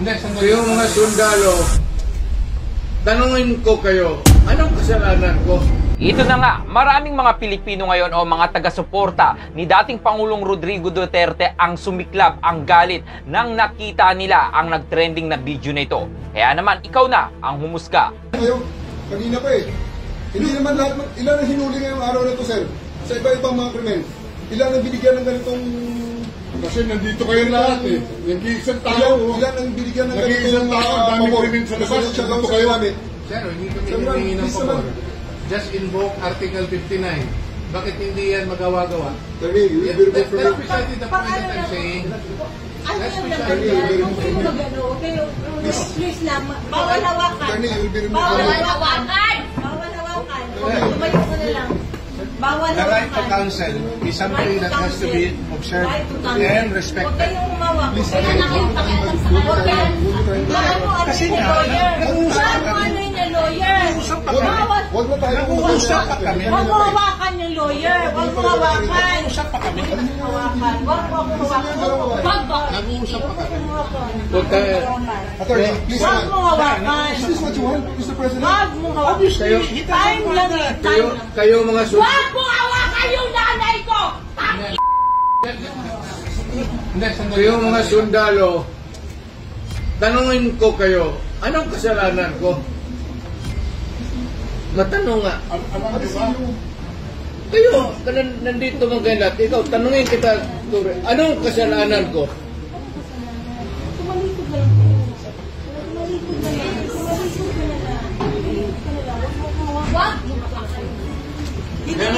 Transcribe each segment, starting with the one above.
Kayong mga sundalo, tanungin ko kayo, anong kasalanan ko? Ito na nga, maraming mga Pilipino ngayon o mga taga-suporta ni dating Pangulong Rodrigo Duterte ang sumiklab, ang galit nang nakita nila ang nag-trending na video na ito. Kaya naman, ikaw na ang humusga. Ngayon, kanina pa eh. Hindi naman lahat, ilan ang hinuli ngayong araw na ito, sir? Sa iba-ibang mga krimen. Ilan ang binigyan ng ganitong... Kasi nandito kayo lahat eh. Nag-iisang tao. Ilan ang binigyan ng Nag-iisang tao. Ang dami krimen sa labas. Nandito kayo. Sir, hindi kami humingi ng pabor. Just invoke Article 59. Bakit hindi yan magawa-gawa? Attorney, you will be That's precisely the point that I'm saying. Ano yung nagano? Please lang, bawal hawakan. Attorney, you will be removed. Bawal hawakan! Bawal hawakan. Tumayo ko na lang. Bawal The right to hawakan. counsel is something that has to be observed and Huwag respected. kayong umawak. Huwag kayong nakipakialam sa kanila. Kasi nga, ano yung lawyer? Huwag na tayo Nag-uusap pa kami. Huwag mo hawakan yung lawyer. Huwag mo hawakan. Nag-uusap pa kami. Huwag mo hawakan. Huwag mo hawakan. Huwag ba? Nag-uusap pa kami. Attorney, please. Huwag mo hawakan. Is this what you want, Mr. President? Huwag mo hawakan. Time lang eh. Kayo mga sundalo. Huwag mo hawakan yung nanay ko! Kayong mga sundalo, tanungin ko kayo, anong kasalanan ko? Matanong nga. Kayo, nandito mga ganat, ikaw, tanungin kita, Ture, anong kasalanan ko? Tumalikod na lang. Tumalikod na lang. Tumalikod ka na lang. Tumalikod ka na lang. Huwag mo hawakan. Hindi!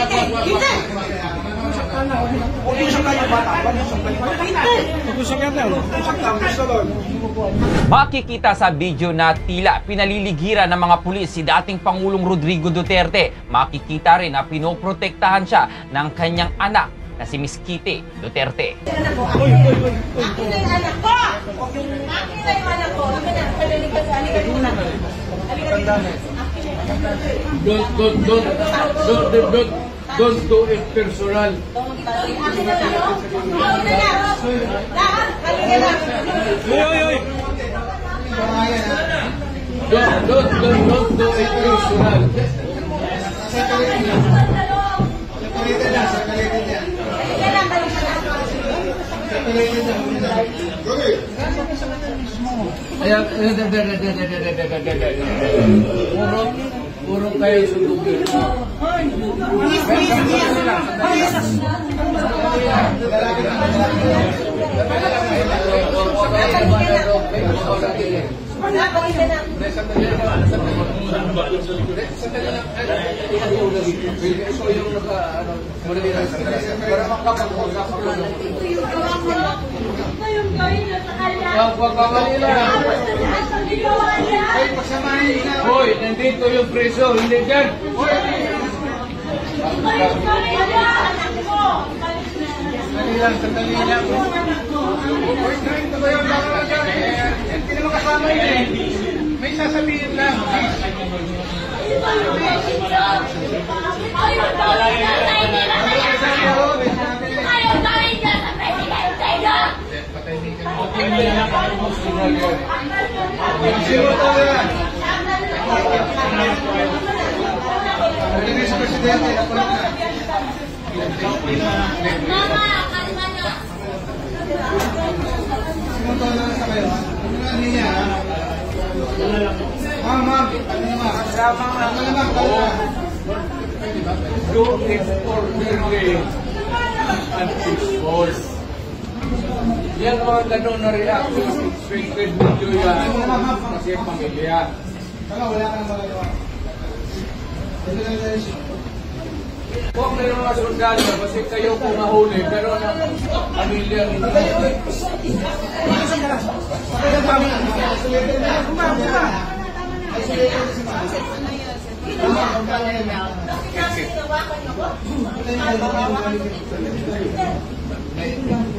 Makikita sa video na tila pinaliligiran ng mga pulis si dating Pangulong Rodrigo Duterte. Makikita rin na pinoprotektahan siya ng kanyang anak na si Miss Kitty Duterte. Akin na yung anak ko! Akin na yung anak ko! Akin na! Halika muna! Halika muna! Don't do it personal. Akin na lang! Akin na lang! Lahat! Halika lang! Don't do it personal. Ayan, puro kayo sundugin. Hoy, nandito yung preso, hindi dyan. Sandali lang. Hoy, nandito ba yung baka dyan? Hindi naman kasama yun eh. May sasabihin lang. Do it orderly and peaceful. Yan mga gano'n na reaction, expected video yan. Kasi pamilya. Wala ka nang magagawa. Huwag na yung mga sundalo kasi kayo po mahuli, pero ang pamilya hindi.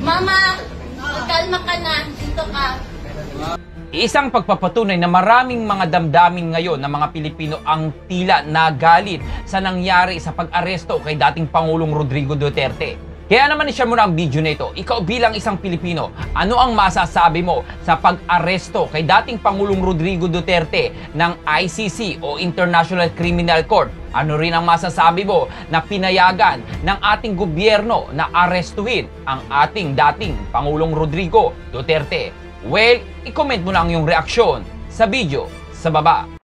Mama, kalma ka na. Dito ka. Isang pagpapatunay na maraming mga damdamin ngayon ng mga Pilipino ang tila nagalit sa nangyari sa pag-aresto kay dating Pangulong Rodrigo Duterte. Kaya naman i-share mo na ang video na ito. Ikaw bilang isang Pilipino, ano ang masasabi mo sa pag-aresto kay dating Pangulong Rodrigo Duterte ng ICC o International Criminal Court? Ano rin ang masasabi mo na pinayagan ng ating gobyerno na arestuhin ang ating dating Pangulong Rodrigo Duterte? Well, i-comment mo na ang iyong reaksyon sa video sa baba.